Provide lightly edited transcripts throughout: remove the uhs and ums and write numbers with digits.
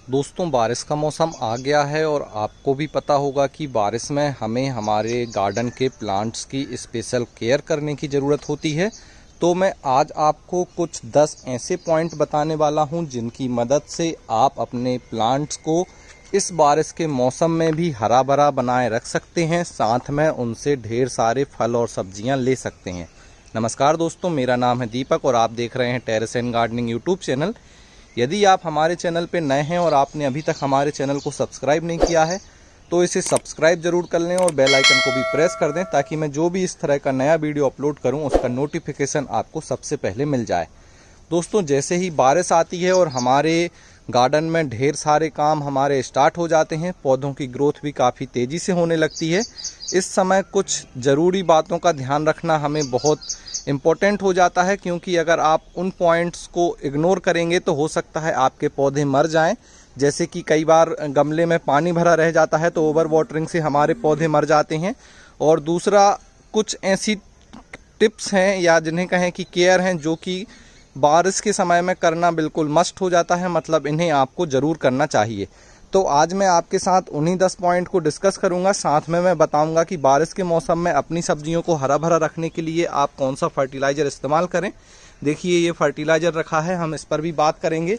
दोस्तों, बारिश का मौसम आ गया है और आपको भी पता होगा कि बारिश में हमें हमारे गार्डन के प्लांट्स की स्पेशल केयर करने की ज़रूरत होती है। तो मैं आज आपको कुछ 10 ऐसे पॉइंट बताने वाला हूं जिनकी मदद से आप अपने प्लांट्स को इस बारिश के मौसम में भी हरा भरा बनाए रख सकते हैं, साथ में उनसे ढेर सारे फल और सब्जियां ले सकते हैं। नमस्कार दोस्तों, मेरा नाम है दीपक और आप देख रहे हैं terrace and gardening YouTube channel. यदि आप हमारे चैनल पर नए हैं और आपने अभी तक हमारे चैनल को सब्सक्राइब नहीं किया है तो इसे सब्सक्राइब जरूर कर लें और बेल आइकन को भी प्रेस कर दें ताकि मैं जो भी इस तरह का नया वीडियो अपलोड करूं उसका नोटिफिकेशन आपको सबसे पहले मिल जाए। दोस्तों, जैसे ही बारिश आती है और हमारे गार्डन में ढेर सारे काम हमारे स्टार्ट हो जाते हैं, पौधों की ग्रोथ भी काफ़ी तेज़ी से होने लगती है। इस समय कुछ ज़रूरी बातों का ध्यान रखना हमें बहुत इम्पोर्टेंट हो जाता है, क्योंकि अगर आप उन पॉइंट्स को इग्नोर करेंगे तो हो सकता है आपके पौधे मर जाएं। जैसे कि कई बार गमले में पानी भरा रह जाता है तो ओवर वाटरिंग से हमारे पौधे मर जाते हैं। और दूसरा, कुछ ऐसी टिप्स हैं या जिन्हें कहें कि केयर हैं जो कि बारिश के समय में करना बिल्कुल मस्ट हो जाता है, मतलब इन्हें आपको ज़रूर करना चाहिए। तो आज मैं आपके साथ उन्हीं 10 पॉइंट को डिस्कस करूंगा। साथ में मैं बताऊंगा कि बारिश के मौसम में अपनी सब्जियों को हरा भरा रखने के लिए आप कौन सा फर्टिलाइज़र इस्तेमाल करें। देखिए, ये फर्टिलाइज़र रखा है, हम इस पर भी बात करेंगे।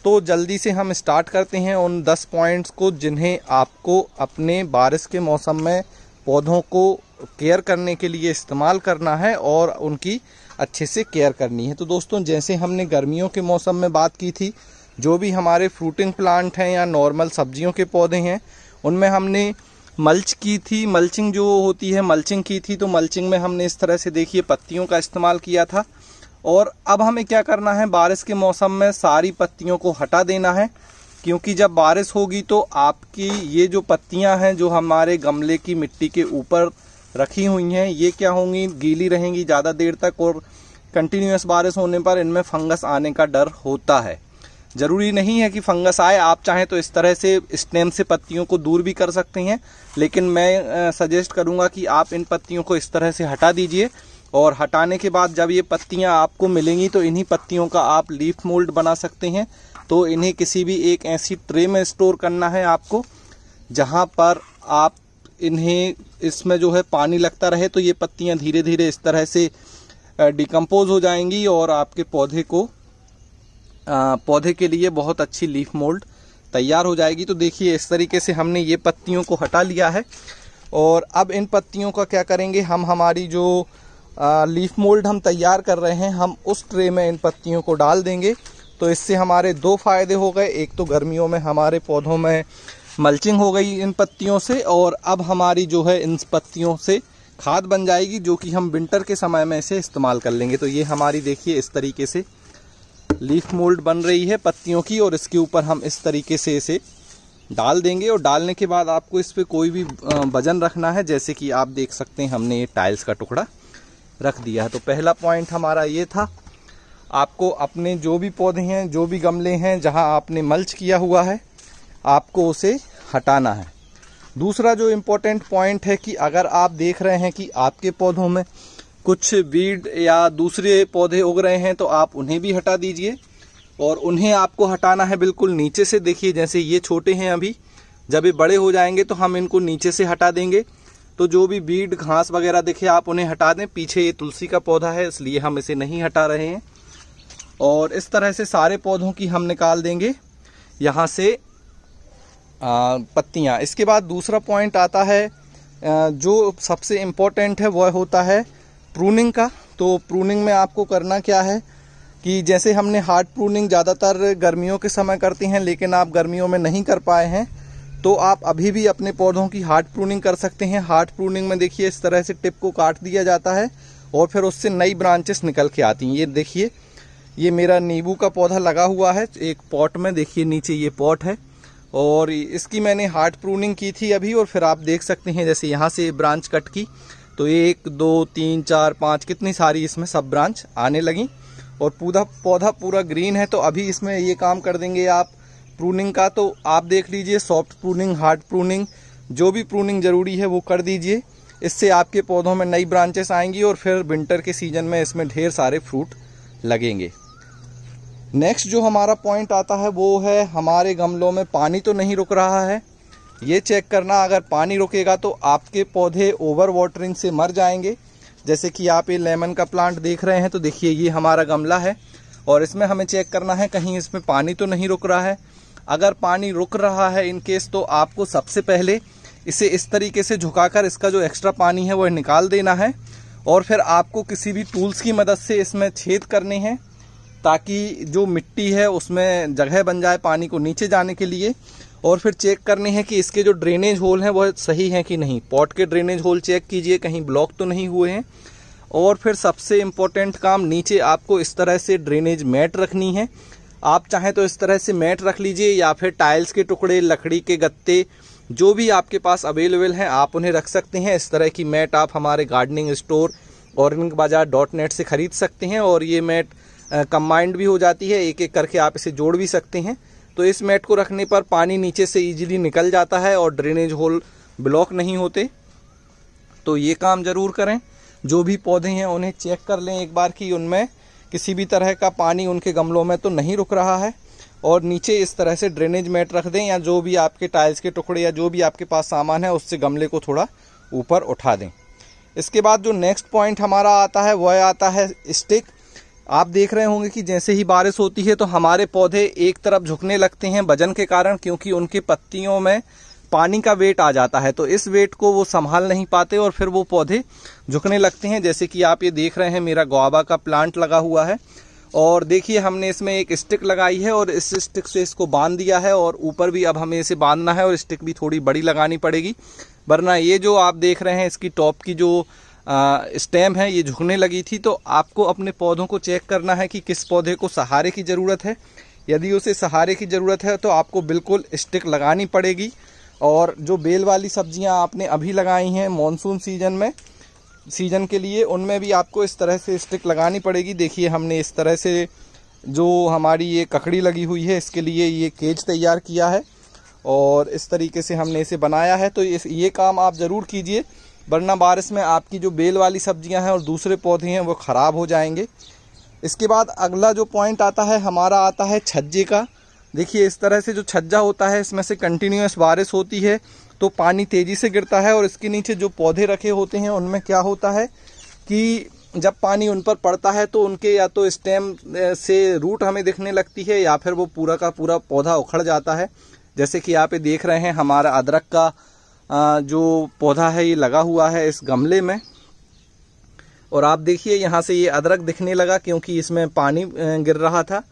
तो जल्दी से हम स्टार्ट करते हैं उन 10 पॉइंट्स को जिन्हें आपको अपने बारिश के मौसम में पौधों को केयर करने के लिए इस्तेमाल करना है और उनकी अच्छे से केयर करनी है। तो दोस्तों, जैसे हमने गर्मियों के मौसम में बात की थी, जो भी हमारे फ्रूटिंग प्लांट हैं या नॉर्मल सब्जियों के पौधे हैं उनमें हमने मल्च की थी, मल्चिंग जो होती है मल्चिंग की थी। तो मल्चिंग में हमने इस तरह से देखिए पत्तियों का इस्तेमाल किया था। और अब हमें क्या करना है, बारिश के मौसम में सारी पत्तियों को हटा देना है, क्योंकि जब बारिश होगी तो आपकी ये जो पत्तियां हैं जो हमारे गमले की मिट्टी के ऊपर रखी हुई हैं, ये क्या होंगी, गीली रहेंगी ज़्यादा देर तक। और कंटिन्यूस बारिश होने पर इनमें फंगस आने का डर होता है। ज़रूरी नहीं है कि फंगस आए, आप चाहें तो इस तरह से स्टेम से पत्तियों को दूर भी कर सकते हैं, लेकिन मैं सजेस्ट करूंगा कि आप इन पत्तियों को इस तरह से हटा दीजिए। और हटाने के बाद जब ये पत्तियां आपको मिलेंगी तो इन्हीं पत्तियों का आप लीफ मोल्ड बना सकते हैं। तो इन्हें किसी भी एक ऐसी ट्रे में स्टोर करना है आपको, जहां पर आप इन्हें इसमें जो है पानी लगता रहे, तो ये पत्तियां धीरे धीरे इस तरह से डिकम्पोज हो जाएंगी और आपके पौधे के लिए बहुत अच्छी लीफ मोल्ड तैयार हो जाएगी। तो देखिए, इस तरीके से हमने ये पत्तियों को हटा लिया है। और अब इन पत्तियों का क्या करेंगे, हम हमारी जो लीफ मोल्ड हम तैयार कर रहे हैं, हम उस ट्रे में इन पत्तियों को डाल देंगे। तो इससे हमारे 2 फायदे हो गए। एक तो गर्मियों में हमारे पौधों में मल्चिंग हो गई इन पत्तियों से, और अब हमारी जो है इन पत्तियों से खाद बन जाएगी जो कि हम विंटर के समय में इसे इस्तेमाल कर लेंगे। तो ये हमारी देखिए इस तरीके से लीफ मोल्ड बन रही है पत्तियों की, और इसके ऊपर हम इस तरीके से इसे डाल देंगे। और डालने के बाद आपको इस पर कोई भी वजन रखना है, जैसे कि आप देख सकते हैं हमने ये टाइल्स का टुकड़ा रख दिया है। तो पहला पॉइंट हमारा ये था, आपको अपने जो भी पौधे हैं, जो भी गमले हैं जहां आपने मल्च किया हुआ है, आपको उसे हटाना है। दूसरा जो इम्पोर्टेंट पॉइंट है कि अगर आप देख रहे हैं कि आपके पौधों में कुछ वीड या दूसरे पौधे उग रहे हैं तो आप उन्हें भी हटा दीजिए। और उन्हें आपको हटाना है बिल्कुल नीचे से। देखिए, जैसे ये छोटे हैं अभी, जब ये बड़े हो जाएंगे तो हम इनको नीचे से हटा देंगे। तो जो भी बीड घास वगैरह दिखे आप उन्हें हटा दें। पीछे ये तुलसी का पौधा है इसलिए हम इसे नहीं हटा रहे हैं। और इस तरह से सारे पौधों की हम निकाल देंगे यहाँ से पत्तियाँ। इसके बाद दूसरा पॉइंट आता है जो सबसे इम्पोर्टेंट है, वह होता है प्रूनिंग का। तो प्रूनिंग में आपको करना क्या है कि जैसे हमने हार्ड प्रूनिंग ज़्यादातर गर्मियों के समय करते हैं, लेकिन आप गर्मियों में नहीं कर पाए हैं तो आप अभी भी अपने पौधों की हार्ड प्रूनिंग कर सकते हैं। हार्ड प्रूनिंग में देखिए इस तरह से टिप को काट दिया जाता है और फिर उससे नई ब्रांचेस निकल के आती हैं। ये देखिए, ये मेरा नींबू का पौधा लगा हुआ है एक पॉट में, देखिए नीचे ये पॉट है, और इसकी मैंने हार्ड प्रूनिंग की थी अभी। और फिर आप देख सकते हैं जैसे यहाँ से ब्रांच कट की तो 1 2 3 4 5 कितनी सारी इसमें सब ब्रांच आने लगी और पौधा पूरा ग्रीन है। तो अभी इसमें ये काम कर देंगे आप प्रूनिंग का। तो आप देख लीजिए, सॉफ्ट प्रूनिंग, हार्ड प्रूनिंग, जो भी प्रूनिंग ज़रूरी है वो कर दीजिए। इससे आपके पौधों में नई ब्रांचेस आएंगी और फिर विंटर के सीजन में इसमें ढेर सारे फ्रूट लगेंगे। नेक्स्ट जो हमारा पॉइंट आता है वो है हमारे गमलों में पानी तो नहीं रुक रहा है, ये चेक करना। अगर पानी रुकेगा तो आपके पौधे ओवर वाटरिंग से मर जाएंगे। जैसे कि आप ये लेमन का प्लांट देख रहे हैं, तो देखिए ये हमारा गमला है और इसमें हमें चेक करना है कहीं इसमें पानी तो नहीं रुक रहा है। अगर पानी रुक रहा है इन केस, तो आपको सबसे पहले इसे इस तरीके से झुकाकर इसका जो एक्स्ट्रा पानी है वो निकाल देना है और फिर आपको किसी भी टूल्स की मदद से इसमें छेद करने हैं ताकि जो मिट्टी है उसमें जगह बन जाए पानी को नीचे जाने के लिए। और फिर चेक करने हैं कि इसके जो ड्रेनेज होल हैं वो सही हैं कि नहीं। पॉट के ड्रेनेज होल चेक कीजिए कहीं ब्लॉक तो नहीं हुए हैं। और फिर सबसे इम्पोर्टेंट काम, नीचे आपको इस तरह से ड्रेनेज मैट रखनी है। आप चाहें तो इस तरह से मैट रख लीजिए या फिर टाइल्स के टुकड़े, लकड़ी के गत्ते, जो भी आपके पास अवेलेबल हैं आप उन्हें रख सकते हैं। इस तरह की मैट आप हमारे गार्डनिंग स्टोर organicbazaar.net से खरीद सकते हैं और ये मैट कंबाइंड भी हो जाती है, एक एक करके आप इसे जोड़ भी सकते हैं। तो इस मैट को रखने पर पानी नीचे से इजीली निकल जाता है और ड्रेनेज होल ब्लॉक नहीं होते। तो ये काम ज़रूर करें। जो भी पौधे हैं उन्हें चेक कर लें एक बार कि उनमें किसी भी तरह का पानी उनके गमलों में तो नहीं रुक रहा है और नीचे इस तरह से ड्रेनेज मैट रख दें या जो भी आपके टाइल्स के टुकड़े या जो भी आपके पास सामान है उससे गमले को थोड़ा ऊपर उठा दें। इसके बाद जो नेक्स्ट पॉइंट हमारा आता है वह आता है स्टिक। आप देख रहे होंगे कि जैसे ही बारिश होती है तो हमारे पौधे एक तरफ झुकने लगते हैं वजन के कारण, क्योंकि उनके पत्तियों में पानी का वेट आ जाता है। तो इस वेट को वो संभाल नहीं पाते और फिर वो पौधे झुकने लगते हैं। जैसे कि आप ये देख रहे हैं मेरा गुआवा का प्लांट लगा हुआ है और देखिए हमने इसमें एक स्टिक लगाई है और इस स्टिक से इसको बांध दिया है और ऊपर भी अब हमें इसे बांधना है और स्टिक भी थोड़ी बड़ी लगानी पड़ेगी, वरना ये जो आप देख रहे हैं इसकी टॉप की जो स्टेम है ये झुकने लगी थी। तो आपको अपने पौधों को चेक करना है कि किस पौधे को सहारे की ज़रूरत है। यदि उसे सहारे की ज़रूरत है तो आपको बिल्कुल स्टिक लगानी पड़ेगी। और जो बेल वाली सब्जियां आपने अभी लगाई हैं मॉनसून सीजन के लिए, उनमें भी आपको इस तरह से स्टिक लगानी पड़ेगी। देखिए हमने इस तरह से जो हमारी ये ककड़ी लगी हुई है इसके लिए ये केज तैयार किया है और इस तरीके से हमने इसे बनाया है। तो ये काम आप ज़रूर कीजिए, वरना बारिश में आपकी जो बेल वाली सब्जियां हैं और दूसरे पौधे हैं वो ख़राब हो जाएंगे। इसके बाद अगला जो पॉइंट आता है हमारा आता है छज्जे का। देखिए इस तरह से जो छज्जा होता है इसमें से कंटिन्यूअस बारिश होती है तो पानी तेज़ी से गिरता है और इसके नीचे जो पौधे रखे होते हैं उनमें क्या होता है कि जब पानी उन पर पड़ता है तो उनके या तो स्टेम से रूट हमें दिखने लगती है या फिर वो पूरा का पूरा पौधा उखड़ जाता है। जैसे कि आप ये देख रहे हैं हमारा अदरक का जो पौधा है ये लगा हुआ है इस गमले में और आप देखिए यहाँ से ये अदरक दिखने लगा क्योंकि इसमें पानी गिर रहा था।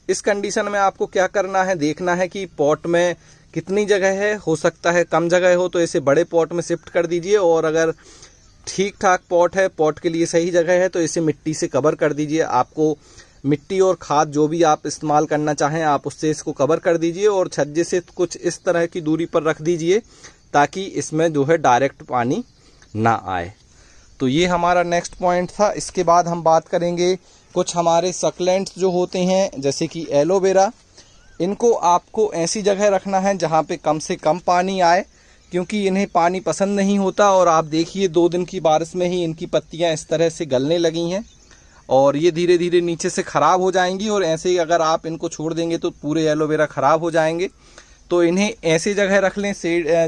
इस कंडीशन में आपको क्या करना है, देखना है कि पॉट में कितनी जगह है। हो सकता है कम जगह हो तो इसे बड़े पॉट में शिफ्ट कर दीजिए और अगर ठीक ठाक पॉट है, पॉट के लिए सही जगह है, तो इसे मिट्टी से कवर कर दीजिए। आपको मिट्टी और खाद जो भी आप इस्तेमाल करना चाहें आप उससे इसको कवर कर दीजिए और छज्जे से कुछ इस तरह की दूरी पर रख दीजिए ताकि इसमें जो है डायरेक्ट पानी ना आए। तो ये हमारा नेक्स्ट पॉइंट था। इसके बाद हम बात करेंगे कुछ हमारे सक्लेंट्स जो होते हैं जैसे कि एलोवेरा। इनको आपको ऐसी जगह रखना है जहाँ पे कम से कम पानी आए, क्योंकि इन्हें पानी पसंद नहीं होता। और आप देखिए 2 दिन की बारिश में ही इनकी पत्तियाँ इस तरह से गलने लगी हैं और ये धीरे धीरे नीचे से ख़राब हो जाएंगी और ऐसे ही अगर आप इनको छोड़ देंगे तो पूरे एलोवेरा ख़राब हो जाएंगे। तो इन्हें ऐसी जगह रख लें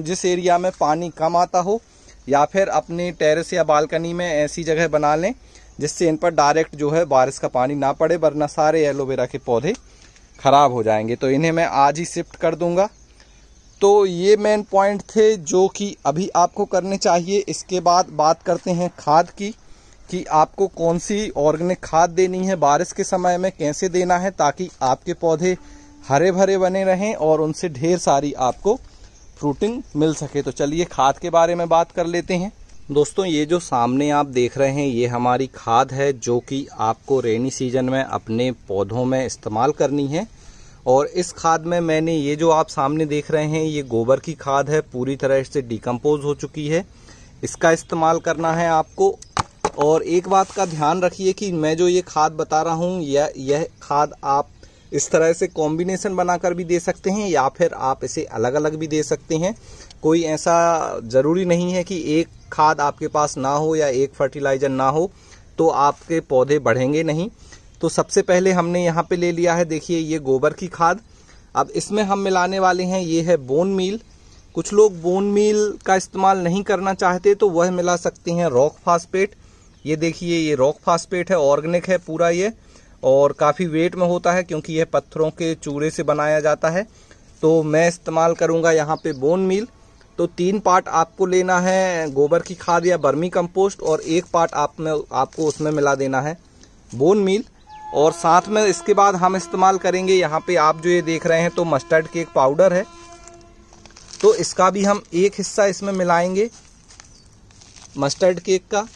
जिस एरिया में पानी कम आता हो, या फिर अपने टेरेस या बालकनी में ऐसी जगह बना लें जिससे इन पर डायरेक्ट जो है बारिश का पानी ना पड़े, वरना सारे एलोवेरा के पौधे ख़राब हो जाएंगे। तो इन्हें मैं आज ही शिफ्ट कर दूंगा। तो ये मेन पॉइंट थे जो कि अभी आपको करने चाहिए। इसके बाद बात करते हैं खाद की कि आपको कौन सी ऑर्गेनिक खाद देनी है, बारिश के समय में कैसे देना है ताकि आपके पौधे हरे भरे बने रहें और उनसे ढेर सारी आपको फ्रूटिंग मिल सके। तो चलिए खाद के बारे में बात कर लेते हैं। दोस्तों ये जो सामने आप देख रहे हैं ये हमारी खाद है जो कि आपको रेनी सीजन में अपने पौधों में इस्तेमाल करनी है। और इस खाद में मैंने ये जो आप सामने देख रहे हैं ये गोबर की खाद है, पूरी तरह से डिकम्पोज हो चुकी है। इसका इस्तेमाल करना है आपको। और एक बात का ध्यान रखिए कि मैं जो ये खाद बता रहा हूँ यह खाद आप इस तरह से कॉम्बिनेशन बनाकर भी दे सकते हैं या फिर आप इसे अलग अलग भी दे सकते हैं। कोई ऐसा ज़रूरी नहीं है कि एक खाद आपके पास ना हो या एक फर्टिलाइज़र ना हो तो आपके पौधे बढ़ेंगे नहीं। तो सबसे पहले हमने यहाँ पे ले लिया है, देखिए ये गोबर की खाद। अब इसमें हम मिलाने वाले हैं, ये है बोन मील। कुछ लोग बोन मील का इस्तेमाल नहीं करना चाहते तो वह मिला सकते हैं रॉक फास्फेट। ये देखिए ये रॉक फास्फेट है, ऑर्गेनिक है पूरा ये, और काफ़ी वेट में होता है क्योंकि यह पत्थरों के चूरे से बनाया जाता है। तो मैं इस्तेमाल करूँगा यहाँ पे बोन मील। तो 3 पार्ट आपको लेना है गोबर की खाद या बर्मी कंपोस्ट, और 1 पार्ट आपको उसमें मिला देना है बोन मील। और साथ में इसके बाद हम इस्तेमाल करेंगे यहाँ पे आप जो ये देख रहे हैं तो मस्टर्ड केक पाउडर है, तो इसका भी हम 1 हिस्सा इसमें मिलाएंगे मस्टर्ड केक का।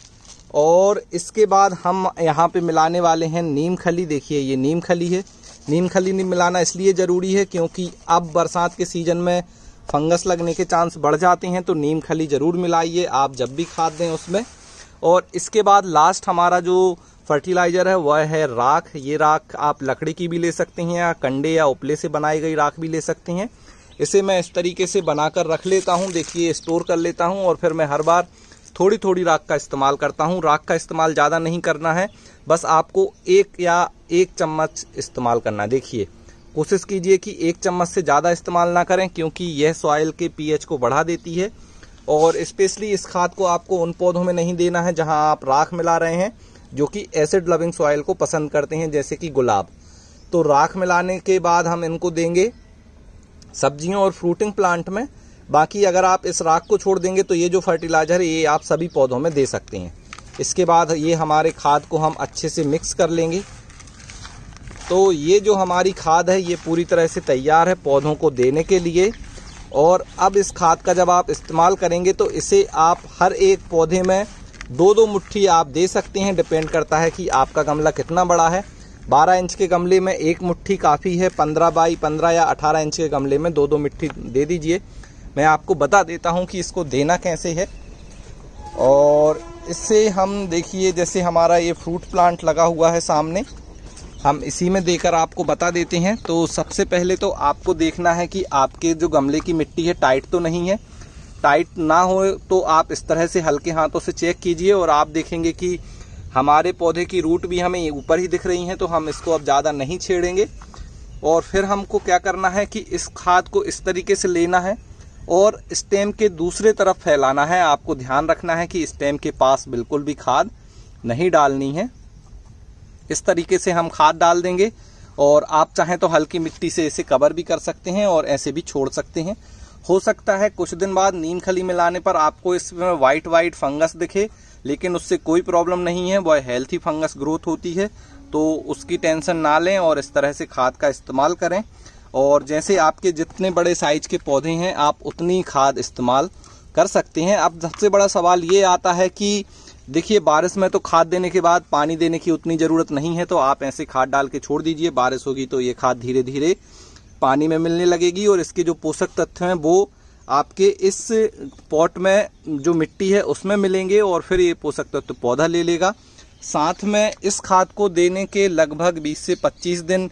और इसके बाद हम यहाँ पे मिलाने वाले हैं नीम खली। देखिए ये नीम खली है। नीम खली नहीं मिलाना इसलिए ज़रूरी है क्योंकि अब बरसात के सीज़न में फंगस लगने के चांस बढ़ जाते हैं, तो नीम खली ज़रूर मिलाइए आप जब भी खाद दें उसमें। और इसके बाद लास्ट हमारा जो फर्टिलाइज़र है वह है राख। ये राख आप लकड़ी की भी ले सकते हैं या कंडे या उपले से बनाई गई राख भी ले सकते हैं। इसे मैं इस तरीके से बनाकर रख लेता हूँ, देखिए स्टोर कर लेता हूँ, और फिर मैं हर बार थोड़ी थोड़ी राख का इस्तेमाल करता हूँ। राख का इस्तेमाल ज़्यादा नहीं करना है, बस आपको 1 चम्मच इस्तेमाल करना है। देखिए कोशिश कीजिए कि 1 चम्मच से ज़्यादा इस्तेमाल ना करें क्योंकि यह सॉइल के पीएच को बढ़ा देती है। और स्पेशली इस खाद को आपको उन पौधों में नहीं देना है जहां आप राख मिला रहे हैं, जो कि एसिड लविंग सॉइल को पसंद करते हैं, जैसे कि गुलाब। तो राख मिलाने के बाद हम इनको देंगे सब्जियों और फ्रूटिंग प्लांट में। बाकी अगर आप इस राख को छोड़ देंगे तो ये जो फर्टिलाइज़र है ये आप सभी पौधों में दे सकते हैं। इसके बाद ये हमारे खाद को हम अच्छे से मिक्स कर लेंगे। तो ये जो हमारी खाद है ये पूरी तरह से तैयार है पौधों को देने के लिए। और अब इस खाद का जब आप इस्तेमाल करेंगे तो इसे आप हर एक पौधे में 2-2 मुट्ठी आप दे सकते हैं, डिपेंड करता है कि आपका गमला कितना बड़ा है। 12 इंच के गमले में 1 मुट्ठी काफ़ी है, 15 बाई 15 या 18 इंच के गमले में 2-2 मुट्ठी दे दीजिए। मैं आपको बता देता हूं कि इसको देना कैसे है। और इससे हम देखिए जैसे हमारा ये फ्रूट प्लांट लगा हुआ है सामने, हम इसी में देकर आपको बता देते हैं। तो सबसे पहले तो आपको देखना है कि आपके जो गमले की मिट्टी है टाइट तो नहीं है। टाइट ना हो तो आप इस तरह से हल्के हाथों से चेक कीजिए और आप देखेंगे कि हमारे पौधे की रूट भी हमें ऊपर ही दिख रही हैं, तो हम इसको अब ज़्यादा नहीं छेड़ेंगे। और फिर हमको क्या करना है कि इस खाद को इस तरीके से लेना है और स्टेम के दूसरे तरफ फैलाना है। आपको ध्यान रखना है कि स्टेम के पास बिल्कुल भी खाद नहीं डालनी है। इस तरीके से हम खाद डाल देंगे और आप चाहें तो हल्की मिट्टी से इसे कवर भी कर सकते हैं और ऐसे भी छोड़ सकते हैं। हो सकता है कुछ दिन बाद नीम खली मिलाने पर आपको इसमें वाइट फंगस दिखे, लेकिन उससे कोई प्रॉब्लम नहीं है, वह हेल्थी फंगस ग्रोथ होती है, तो उसकी टेंशन ना लें और इस तरह से खाद का इस्तेमाल करें। और जैसे आपके जितने बड़े साइज के पौधे हैं आप उतनी खाद इस्तेमाल कर सकते हैं। अब सबसे बड़ा सवाल ये आता है कि देखिए बारिश में तो खाद देने के बाद पानी देने की उतनी ज़रूरत नहीं है, तो आप ऐसे खाद डाल के छोड़ दीजिए। बारिश होगी तो ये खाद धीरे धीरे पानी में मिलने लगेगी और इसके जो पोषक तत्व हैं वो आपके इस पॉट में जो मिट्टी है उसमें मिलेंगे और फिर ये पोषक तत्व पौधा ले लेगा। साथ में इस खाद को देने के लगभग 20 से 25 दिन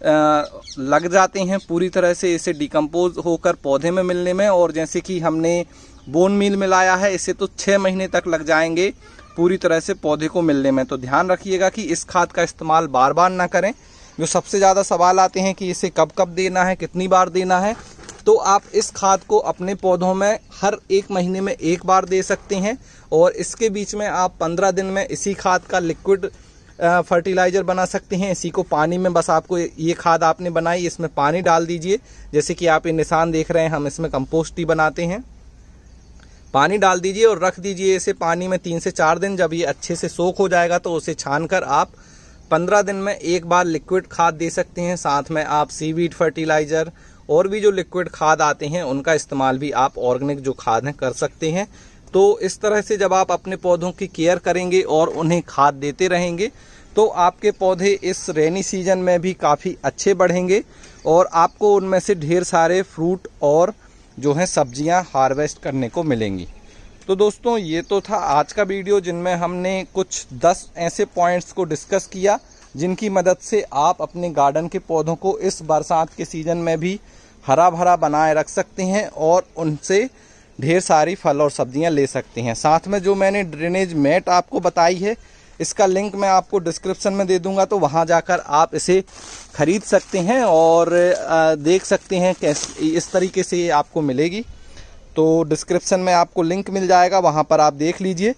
लग जाते हैं पूरी तरह से इसे डिकम्पोज होकर पौधे में मिलने में। और जैसे कि हमने बोन मील मिलाया है, इसे तो 6 महीने तक लग जाएंगे पूरी तरह से पौधे को मिलने में। तो ध्यान रखिएगा कि इस खाद का इस्तेमाल बार बार ना करें। जो सबसे ज़्यादा सवाल आते हैं कि इसे कब कब देना है, कितनी बार देना है, तो आप इस खाद को अपने पौधों में हर 1 महीने में 1 बार दे सकते हैं। और इसके बीच में आप 15 दिन में इसी खाद का लिक्विड फर्टिलाइज़र बना सकते हैं। इसी को पानी में, बस आपको ये खाद आपने बनाई इसमें पानी डाल दीजिए, जैसे कि आप ये निशान देख रहे हैं, हम इसमें कंपोस्ट ही बनाते हैं। पानी डाल दीजिए और रख दीजिए इसे पानी में 3 से 4 दिन। जब ये अच्छे से सोख हो जाएगा तो उसे छानकर आप 15 दिन में 1 बार लिक्विड खाद दे सकते हैं। साथ में आप सीवीड फर्टिलाइज़र और भी जो लिक्विड खाद आते हैं उनका इस्तेमाल भी आप ऑर्गेनिक जो खाद हैं कर सकते हैं। तो इस तरह से जब आप अपने पौधों की केयर करेंगे और उन्हें खाद देते रहेंगे तो आपके पौधे इस रेनी सीजन में भी काफ़ी अच्छे बढ़ेंगे और आपको उनमें से ढेर सारे फ्रूट और जो है सब्जियां हार्वेस्ट करने को मिलेंगी। तो दोस्तों ये तो था आज का वीडियो, जिनमें हमने कुछ 10 ऐसे पॉइंट्स को डिस्कस किया जिनकी मदद से आप अपने गार्डन के पौधों को इस बरसात के सीज़न में भी हरा भरा बनाए रख सकते हैं और उनसे ढेर सारी फल और सब्जियां ले सकते हैं। साथ में जो मैंने ड्रेनेज मैट आपको बताई है इसका लिंक मैं आपको डिस्क्रिप्शन में दे दूंगा, तो वहां जाकर आप इसे खरीद सकते हैं और देख सकते हैं कैसे इस तरीके से ये आपको मिलेगी। तो डिस्क्रिप्शन में आपको लिंक मिल जाएगा, वहां पर आप देख लीजिए।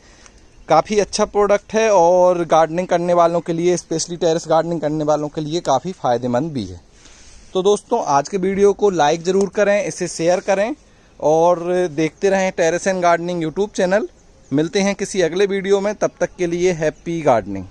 काफ़ी अच्छा प्रोडक्ट है और गार्डनिंग करने वालों के लिए, स्पेशली टेरेस गार्डनिंग करने वालों के लिए काफ़ी फ़ायदेमंद भी है। तो दोस्तों आज के वीडियो को लाइक ज़रूर करें, इसे शेयर करें और देखते रहें terrace and gardening YouTube channel. मिलते हैं किसी अगले वीडियो में, तब तक के लिए हैप्पी गार्डनिंग।